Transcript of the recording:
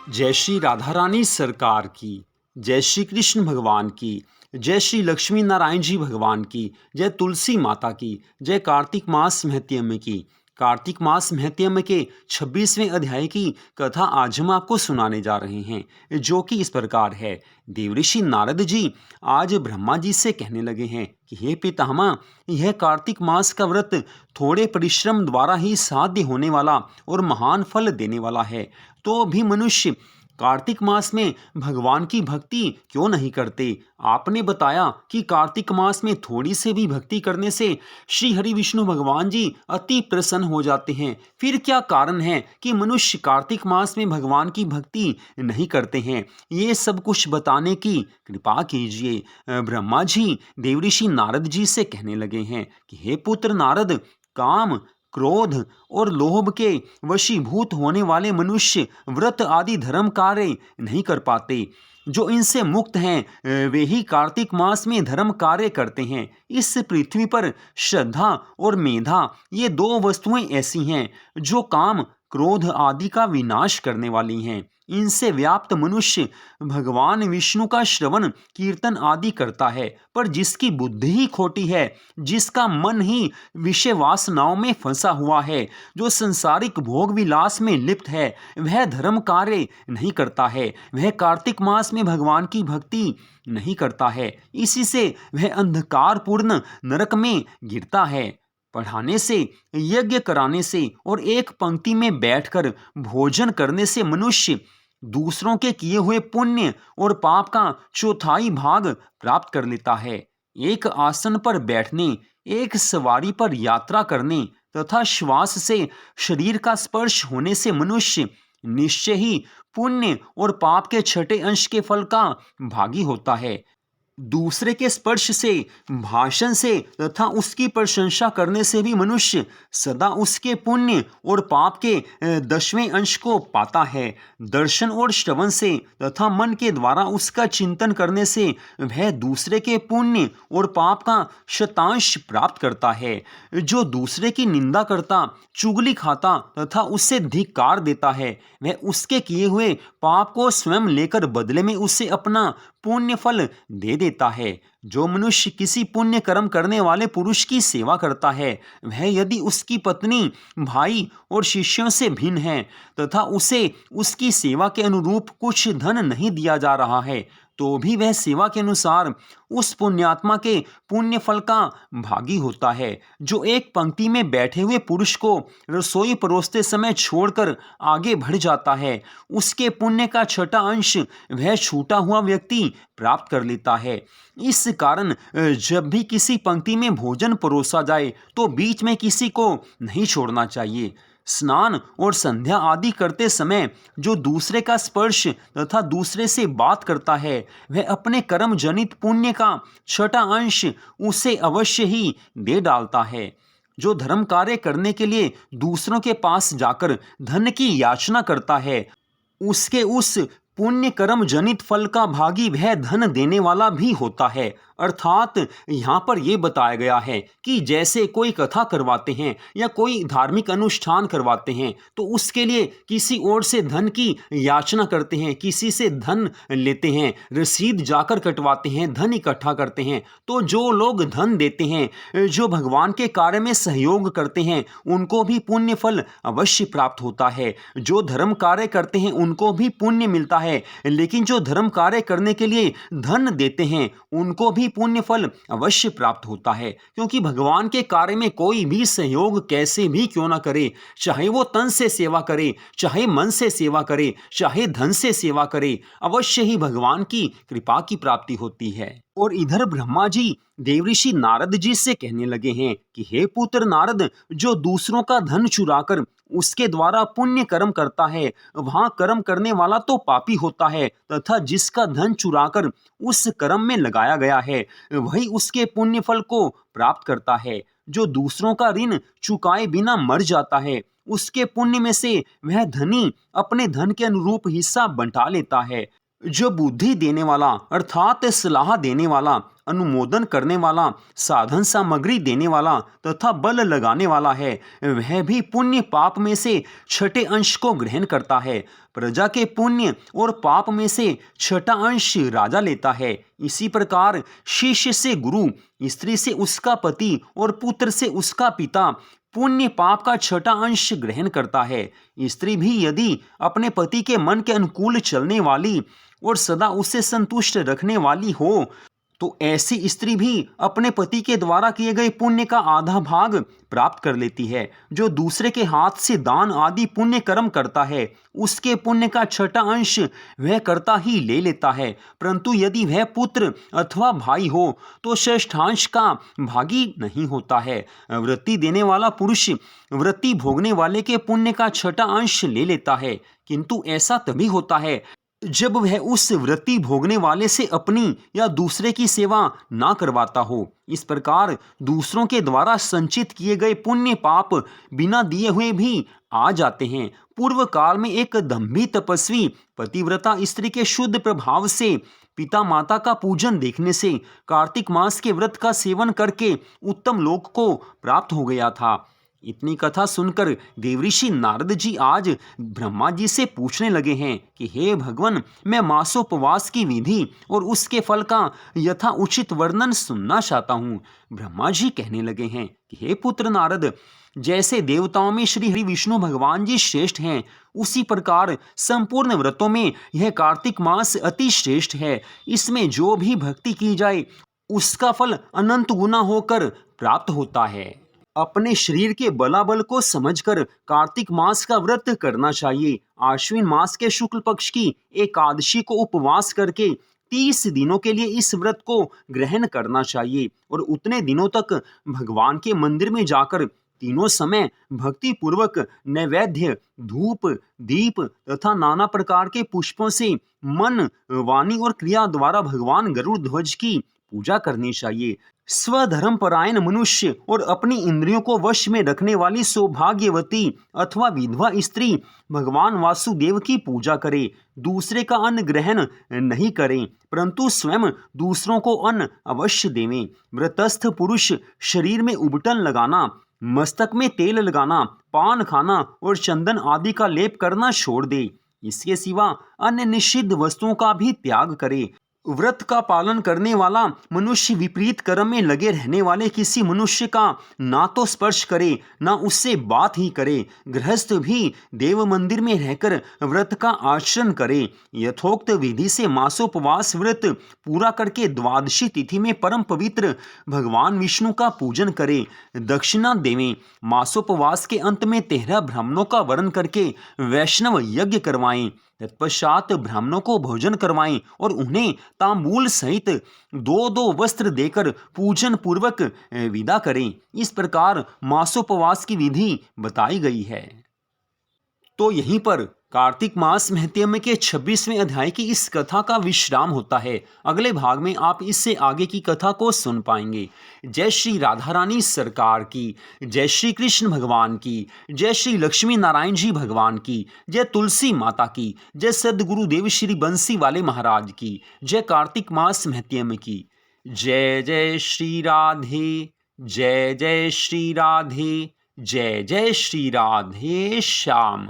जय श्री राधा रानी सरकार की, जय श्री कृष्ण भगवान की, जय श्री लक्ष्मी नारायण जी भगवान की, जय तुलसी माता की, जय कार्तिक मास महत्यम की। कार्तिक मास महत्यम के 26वें अध्याय की कथा आज हम आपको सुनाने जा रहे हैं, जो कि इस प्रकार है। देवऋषि नारद जी आज ब्रह्मा जी से कहने लगे हैं कि हे पितामह, यह कार्तिक मास का व्रत थोड़े परिश्रम द्वारा ही साध्य होने वाला और महान फल देने वाला है। तो भी मनुष्य कार्तिक मास में भगवान की भक्ति क्यों नहीं करते? आपने बताया कि कार्तिक मास में थोड़ी से भी भक्ति करने से श्री हरि विष्णु भगवान जी अति प्रसन्न हो जाते हैं। फिर क्या कारण है कि मनुष्य कार्तिक मास में भगवान की भक्ति नहीं करते हैं? ये सब कुछ बताने की कृपा कीजिए। ब्रह्मा जी देवऋषि नारद जी से कहने लगे हैं कि हे पुत्र नारद, काम, क्रोध और लोभ के वशीभूत होने वाले मनुष्य व्रत आदि धर्म कार्य नहीं कर पाते। जो इनसे मुक्त हैं वे ही कार्तिक मास में धर्म कार्य करते हैं। इस पृथ्वी पर श्रद्धा और मेधा ये दो वस्तुएं ऐसी हैं जो काम, क्रोध आदि का विनाश करने वाली हैं। इनसे व्याप्त मनुष्य भगवान विष्णु का श्रवण कीर्तन आदि करता है, पर जिसकी बुद्धि ही खोटी है, जिसका मन ही विषय वासनाओं में फंसा हुआ है, जो संसारिक भोग विलास में लिप्त है, वह धर्म कार्य नहीं करता है। वह कार्तिक मास में भगवान की भक्ति नहीं करता है। इसी से वह अंधकारपूर्ण नरक में गिरता है। पढ़ाने से, यज्ञ कराने से और एक पंक्ति में बैठकर भोजन करने से मनुष्य दूसरों के किए हुए पुण्य और पाप का चौथाई भाग प्राप्त कर लेता है। एक आसन पर बैठने, एक सवारी पर यात्रा करने तथा श्वास से शरीर का स्पर्श होने से मनुष्य निश्चय ही पुण्य और पाप के छठे अंश के फल का भागी होता है। दूसरे के स्पर्श से, भाषण से तथा उसकी प्रशंसा करने से भी मनुष्य सदा उसके पुण्य और पाप के 10वें अंश को पाता है। दर्शन और श्रवण से तथा मन के द्वारा उसका चिंतन करने से वह दूसरे के पुण्य और पाप का शतांश प्राप्त करता है। जो दूसरे की निंदा करता, चुगली खाता तथा उससे धिक्कार देता है, वह उसके किए हुए पाप को स्वयं लेकर बदले में उसे अपना पुण्य फल दे देता है। जो मनुष्य किसी पुण्य कर्म करने वाले पुरुष की सेवा करता है, वह यदि उसकी पत्नी, भाई और शिष्यों से भिन्न है तथा उसे उसकी सेवा के अनुरूप कुछ धन नहीं दिया जा रहा है, तो भी वह सेवा के अनुसार उस पुण्यात्मा के पुण्य फल का भागी होता है। जो एक पंक्ति में बैठे हुए पुरुष को रसोई परोसते समय छोड़कर आगे बढ़ जाता है, उसके पुण्य का छठा अंश वह छूटा हुआ व्यक्ति प्राप्त कर लेता है। इस कारण जब भी किसी पंक्ति में भोजन परोसा जाए तो बीच में किसी को नहीं छोड़ना चाहिए। स्नान और संध्या आदि करते समय जो दूसरे का स्पर्श तथा दूसरे से बात करता है, वह अपने कर्म जनित पुण्य का छठा अंश उसे अवश्य ही दे डालता है। जो धर्म कार्य करने के लिए दूसरों के पास जाकर धन की याचना करता है, उसके उस पुण्य कर्म जनित फल का भागी वह धन देने वाला भी होता है। अर्थात यहाँ पर यह बताया गया है कि जैसे कोई कथा करवाते हैं या कोई धार्मिक अनुष्ठान करवाते हैं, तो उसके लिए किसी और से धन की याचना करते हैं, किसी से धन लेते हैं, रसीद जाकर कटवाते हैं, धन इकट्ठा करते हैं। तो जो लोग धन देते हैं, जो भगवान के कार्य में सहयोग करते हैं, उनको भी पुण्य फल अवश्य प्राप्त होता है। जो धर्म कार्य करते हैं उनको भी पुण्य मिलता है, लेकिन जो धर्म कार्य करने के लिए धन देते हैं उनको भी पुण्य फल अवश्य प्राप्त होता है। क्योंकि भगवान के कार्य में कोई भी सहयोग कैसे भी क्यों ना करे, चाहे वो तन से सेवा करे, चाहे मन से सेवा करे, चाहे धन से सेवा करे, अवश्य ही भगवान की कृपा की प्राप्ति होती है। और इधर ब्रह्मा जी देवऋषि नारद जी से कहने लगे हैं कि हे पुत्र नारद, जो दूसरों का धन चुराकर उसके द्वारा पुण्य कर्म करता है, वहां कर्म करने वाला तो पापी होता है, तथा जिसका धन चुराकर उस कर्म में लगाया गया है, वही उसके पुण्य फल को प्राप्त करता है। जो दूसरों का ऋण चुकाए बिना मर जाता है, उसके पुण्य में से वह धनी अपने धन के अनुरूप हिस्सा बंटा लेता है। जो बुद्धि देने वाला अर्थात सलाह देने वाला अनुमोदन करने वाला, साधन सामग्री देने वाला तथा बल लगाने वाला है, वह भी पुण्य पाप में से छठे अंश को ग्रहण करता है। प्रजा के पुण्य और पाप में से छठा अंश राजा लेता है। इसी प्रकार शिष्य से गुरु, स्त्री से उसका पति और पुत्र से उसका पिता पुण्य पाप का छठा अंश ग्रहण करता है। स्त्री भी यदि अपने पति के मन के अनुकूल चलने वाली और सदा उसे संतुष्ट रखने वाली हो तो ऐसी स्त्री भी अपने पति के द्वारा किए गए पुण्य का आधा भाग प्राप्त कर लेती है। जो दूसरे के हाथ से दान आदि पुण्य कर्म करता है, उसके पुण्य का छठा अंश वह करता ही ले लेता है। परंतु यदि वह पुत्र अथवा भाई हो तो षष्ठांश का भागी नहीं होता है। वृत्ति देने वाला पुरुष वृत्ति भोगने वाले के पुण्य का छठा अंश ले लेता है, किंतु ऐसा तभी होता है जब वह उस वृत्ति भोगने वाले से अपनी या दूसरे की सेवा ना करवाता हो। इस प्रकार दूसरों के द्वारा संचित किए गए पुण्य पाप बिना दिए हुए भी आ जाते हैं। पूर्व काल में एक दंभी तपस्वी पतिव्रता स्त्री के शुद्ध प्रभाव से पिता माता का पूजन देखने से कार्तिक मास के व्रत का सेवन करके उत्तम लोक को प्राप्त हो गया था। इतनी कथा सुनकर देवऋषि नारद जी आज ब्रह्मा जी से पूछने लगे हैं कि हे भगवान, मैं मासोपवास की विधि और उसके फल का यथा उचित वर्णन सुनना चाहता हूँ। ब्रह्मा जी कहने लगे हैं कि हे पुत्र नारद, जैसे देवताओं में श्री हरि विष्णु भगवान जी श्रेष्ठ हैं, उसी प्रकार संपूर्ण व्रतों में यह कार्तिक मास अति श्रेष्ठ है। इसमें जो भी भक्ति की जाए उसका फल अनंत गुना होकर प्राप्त होता है। अपने शरीर के बलाबल को समझकर कार्तिक मास का व्रत करना चाहिए। आश्विन मास के शुक्ल पक्ष की एकादशी को उपवास करके 30 दिनों के लिए इस व्रत को ग्रहण करना चाहिए और उतने दिनों तक भगवान के मंदिर में जाकर तीनों समय भक्ति पूर्वक नैवेद्य, धूप, दीप तथा नाना प्रकार के पुष्पों से मन, वाणी और क्रिया द्वारा भगवान गरुड़ ध्वज की पूजा करनी चाहिए। स्वधर्म परायण मनुष्य और अपनी इंद्रियों को वश में रखने वाली सौभाग्यवती अथवा विधवा स्त्री भगवान वासुदेव की पूजा करे। दूसरे का अन्न ग्रहण नहीं करें, परंतु स्वयं दूसरों को अन्न अवश्य देवें। व्रतस्थ पुरुष शरीर में उबटन लगाना, मस्तक में तेल लगाना, पान खाना और चंदन आदि का लेप करना छोड़ दे। इसके सिवा अन्य निषिद्ध वस्तुओं का भी त्याग करे। व्रत का पालन करने वाला मनुष्य विपरीत कर्म में लगे रहने वाले किसी मनुष्य का ना तो स्पर्श करे, ना उससे बात ही करे। गृहस्थ भी देव मंदिर में रहकर व्रत का आचरण करे। यथोक्त विधि से मासोपवास व्रत पूरा करके द्वादशी तिथि में परम पवित्र भगवान विष्णु का पूजन करे। दक्षिणा देवें। मासोपवास के अंत में 13 ब्राह्मणों का वर्ण करके वैष्णव यज्ञ करवाएं। तत्पश्चात ब्राह्मणों को भोजन करवाएं और उन्हें तांबूल सहित 2-2 वस्त्र देकर पूजन पूर्वक विदा करें। इस प्रकार मासोपवास की विधि बताई गई है। तो यहीं पर कार्तिक मास महत्म्य के 26वें अध्याय की इस कथा का विश्राम होता है। अगले भाग में आप इससे आगे की कथा को सुन पाएंगे। जय श्री राधा रानी सरकार की, जय श्री कृष्ण भगवान की, जय श्री लक्ष्मी नारायण जी भगवान की, जय तुलसी माता की, जय सद्गुरुदेव श्री बंसी वाले महाराज की, जय कार्तिक मास महत्म्य की। जय जय श्री राधे, जय जय श्री राधे, जय जय श्री राधे श्याम।